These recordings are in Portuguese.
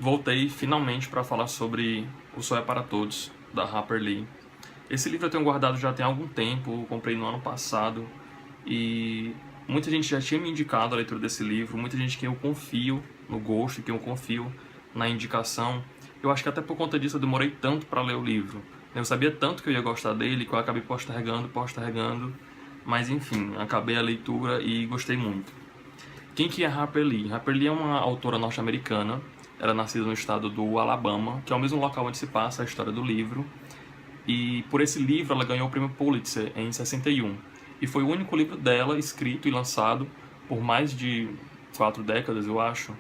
voltei finalmente para falar sobre O Sol é para Todos, da Harper Lee. Esse livro eu tenho guardado já tem algum tempo, comprei no ano passado e muita gente já tinha me indicado a leitura desse livro, muita gente que eu confio no gosto, que eu confio na indicação. Eu acho que até por conta disso eu demorei tanto para ler o livro. Eu sabia tanto que eu ia gostar dele que eu acabei postergando, mas enfim, acabei a leitura e gostei muito. Quem que é Harper Lee? Harper Lee é uma autora norte-americana. Ela é nascida no estado do Alabama, que é o mesmo local onde se passa a história do livro. E por esse livro ela ganhou o prêmio Pulitzer em 61. E foi o único livro dela escrito e lançado por mais de 4 décadas, eu acho.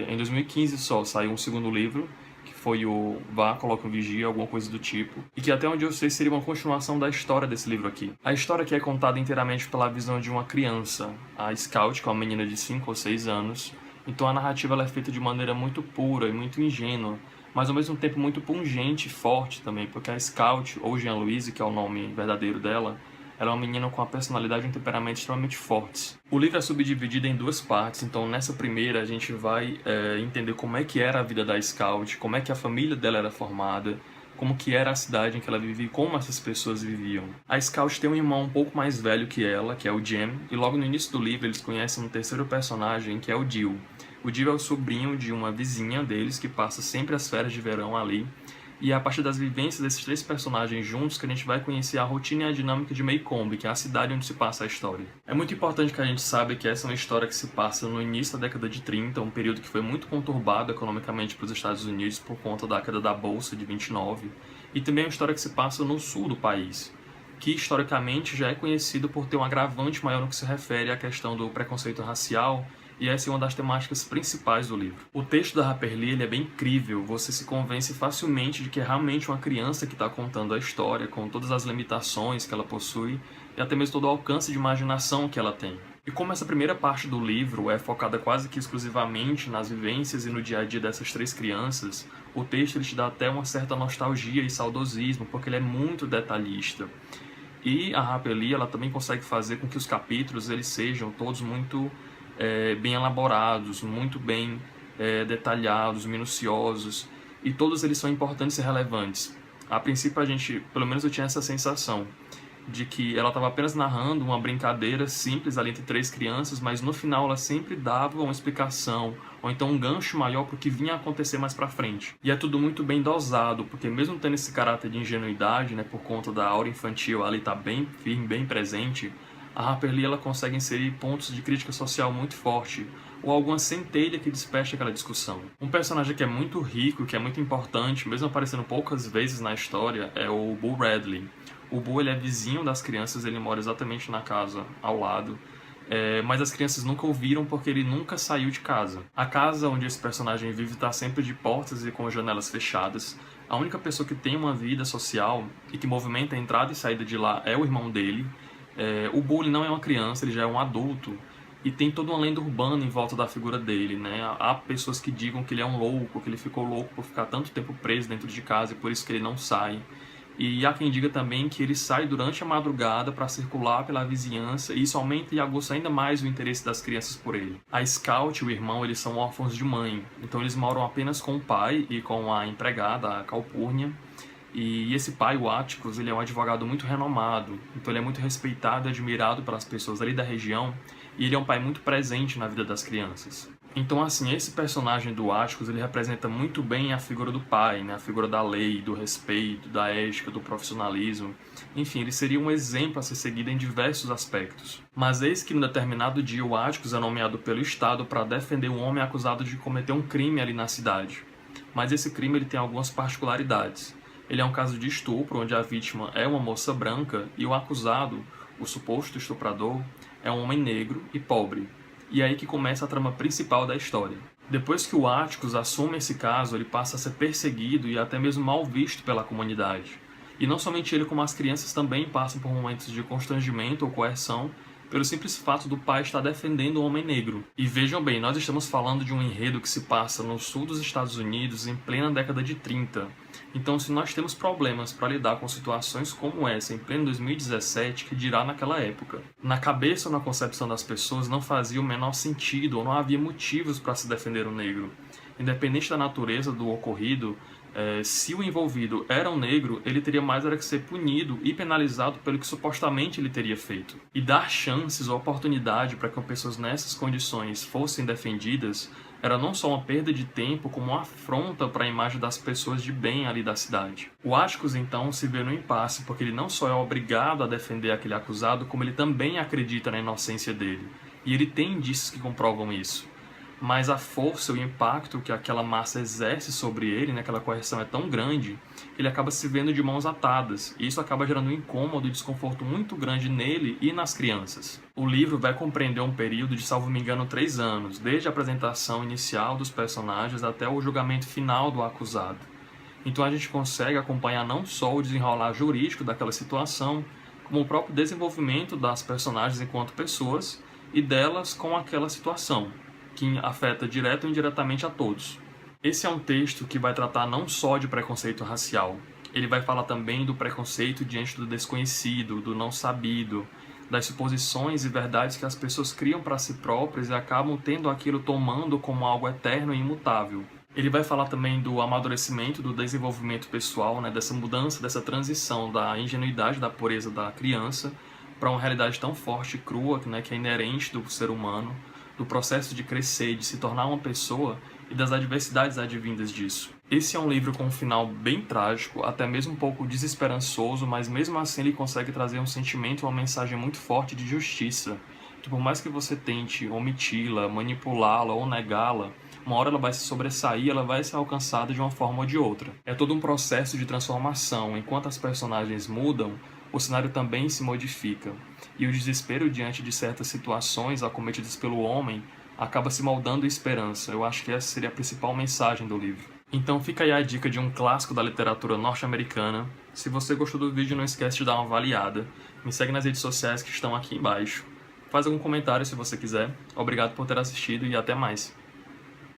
Em 2015 só saiu um segundo livro, que foi o Vá, Coloque um Vigia, alguma coisa do tipo. E que até onde eu sei seria uma continuação da história desse livro aqui. A história aqui é contada inteiramente pela visão de uma criança, a Scout, que é uma menina de 5 ou 6 anos. Então a narrativa ela é feita de maneira muito pura e muito ingênua, mas ao mesmo tempo muito pungente e forte também, porque a Scout, ou Jean-Louise, que é o nome verdadeiro dela, ela é uma menina com uma personalidade e um temperamento extremamente fortes. O livro é subdividido em 2 partes, então nessa primeira a gente vai entender como é que era a vida da Scout, como é que a família dela era formada, como que era a cidade em que ela vivia e como essas pessoas viviam. A Scout tem um irmão um pouco mais velho que ela, que é o Jem, e logo no início do livro eles conhecem um terceiro personagem, que é o Dill. O Dill é o sobrinho de uma vizinha deles, que passa sempre as férias de verão ali, e é a partir das vivências desses 3 personagens juntos que a gente vai conhecer a rotina e a dinâmica de Maycomb, que é a cidade onde se passa a história. É muito importante que a gente saiba que essa é uma história que se passa no início da década de 30, um período que foi muito conturbado economicamente para os Estados Unidos por conta da queda da Bolsa de 29, e também é uma história que se passa no sul do país, que historicamente já é conhecido por ter um agravante maior no que se refere à questão do preconceito racial, e essa é uma das temáticas principais do livro. O texto da Harper Lee ele é bem incrível, você se convence facilmente de que é realmente uma criança que está contando a história, com todas as limitações que ela possui, e até mesmo todo o alcance de imaginação que ela tem. E como essa primeira parte do livro é focada quase que exclusivamente nas vivências e no dia a dia dessas 3 crianças, o texto ele te dá até uma certa nostalgia e saudosismo, porque ele é muito detalhista. E a Harper Lee ela também consegue fazer com que os capítulos eles sejam todos muito bem elaborados, muito bem detalhados, minuciosos, e todos eles são importantes e relevantes. A princípio pelo menos eu tinha essa sensação de que ela estava apenas narrando uma brincadeira simples ali entre 3 crianças, mas no final ela sempre dava uma explicação, ou então um gancho maior para o que vinha a acontecer mais para frente. E é tudo muito bem dosado, porque mesmo tendo esse caráter de ingenuidade, né, por conta da aura infantil ali tá bem firme, bem presente, a Harper Lee ela consegue inserir pontos de crítica social muito forte, ou alguma centelha que desperta aquela discussão. Um personagem que é muito rico, que é muito importante, mesmo aparecendo poucas vezes na história, é o Bull Radley. O Bull ele é vizinho das crianças, ele mora exatamente na casa ao lado, mas as crianças nunca o viram porque ele nunca saiu de casa. A casa onde esse personagem vive está sempre de portas e com janelas fechadas. A única pessoa que tem uma vida social e que movimenta a entrada e saída de lá é o irmão dele. O Bull não é uma criança, ele já é um adulto, e tem toda uma lenda urbana em volta da figura dele, né? Há pessoas que digam que ele é um louco, que ele ficou louco por ficar tanto tempo preso dentro de casa e por isso que ele não sai. E há quem diga também que ele sai durante a madrugada para circular pela vizinhança, e isso aumenta e aguça ainda mais o interesse das crianças por ele. A Scout e o irmão eles são órfãos de mãe, então eles moram apenas com o pai e com a empregada, a Calpurnia. E esse pai, o Atticus, ele é um advogado muito renomado, então ele é muito respeitado e admirado pelas pessoas ali da região, e ele é um pai muito presente na vida das crianças. Então, assim, esse personagem do Atticus, ele representa muito bem a figura do pai, né? A figura da lei, do respeito, da ética, do profissionalismo. Enfim, ele seria um exemplo a ser seguido em diversos aspectos. Mas eis que, num determinado dia, o Atticus é nomeado pelo Estado para defender um homem acusado de cometer um crime ali na cidade. Mas esse crime ele tem algumas particularidades. Ele é um caso de estupro, onde a vítima é uma moça branca e o acusado, o suposto estuprador, é um homem negro e pobre. E é aí que começa a trama principal da história. Depois que o Atticus assume esse caso, ele passa a ser perseguido e até mesmo mal visto pela comunidade. E não somente ele, como as crianças também passam por momentos de constrangimento ou coerção, pelo simples fato do pai estar defendendo o homem negro. E vejam bem, nós estamos falando de um enredo que se passa no sul dos Estados Unidos em plena década de 30. Então, se nós temos problemas para lidar com situações como essa em pleno 2017, que dirá naquela época? Na cabeça ou na concepção das pessoas não fazia o menor sentido ou não havia motivos para se defender o negro. independente da natureza do ocorrido, se o envolvido era um negro, ele teria mais era que ser punido e penalizado pelo que supostamente ele teria feito. E dar chances ou oportunidade para que pessoas nessas condições fossem defendidas era não só uma perda de tempo, como uma afronta para a imagem das pessoas de bem ali da cidade. O Atticus, então, se vê no impasse, porque ele não só é obrigado a defender aquele acusado, como ele também acredita na inocência dele. E ele tem indícios que comprovam isso. Mas a força e o impacto que aquela massa exerce sobre ele, né, aquela coerção é tão grande, que ele acaba se vendo de mãos atadas, e isso acaba gerando um incômodo e desconforto muito grande nele e nas crianças. O livro vai compreender um período de, salvo me engano, 3 anos, desde a apresentação inicial dos personagens até o julgamento final do acusado. Então a gente consegue acompanhar não só o desenrolar jurídico daquela situação, como o próprio desenvolvimento das personagens enquanto pessoas e delas com aquela situação, que afeta direto ou indiretamente a todos. Esse é um texto que vai tratar não só de preconceito racial, ele vai falar também do preconceito diante do desconhecido, do não sabido, das suposições e verdades que as pessoas criam para si próprias e acabam tendo aquilo tomando como algo eterno e imutável. Ele vai falar também do amadurecimento, do desenvolvimento pessoal, né, dessa mudança, dessa transição da ingenuidade, da pureza da criança para uma realidade tão forte e crua, né, que é inerente do ser humano, do processo de crescer, de se tornar uma pessoa e das adversidades advindas disso. Esse é um livro com um final bem trágico, até mesmo um pouco desesperançoso, mas mesmo assim ele consegue trazer um sentimento, uma mensagem muito forte de justiça, que por mais que você tente omiti-la, manipulá-la ou negá-la, uma hora ela vai se sobressair, ela vai ser alcançada de uma forma ou de outra. É todo um processo de transformação. Enquanto as personagens mudam, o cenário também se modifica. E o desespero diante de certas situações acometidas pelo homem acaba se moldando em esperança. Eu acho que essa seria a principal mensagem do livro. Então fica aí a dica de um clássico da literatura norte-americana. Se você gostou do vídeo, não esquece de dar uma avaliada. Me segue nas redes sociais que estão aqui embaixo. Faz algum comentário se você quiser. Obrigado por ter assistido e até mais.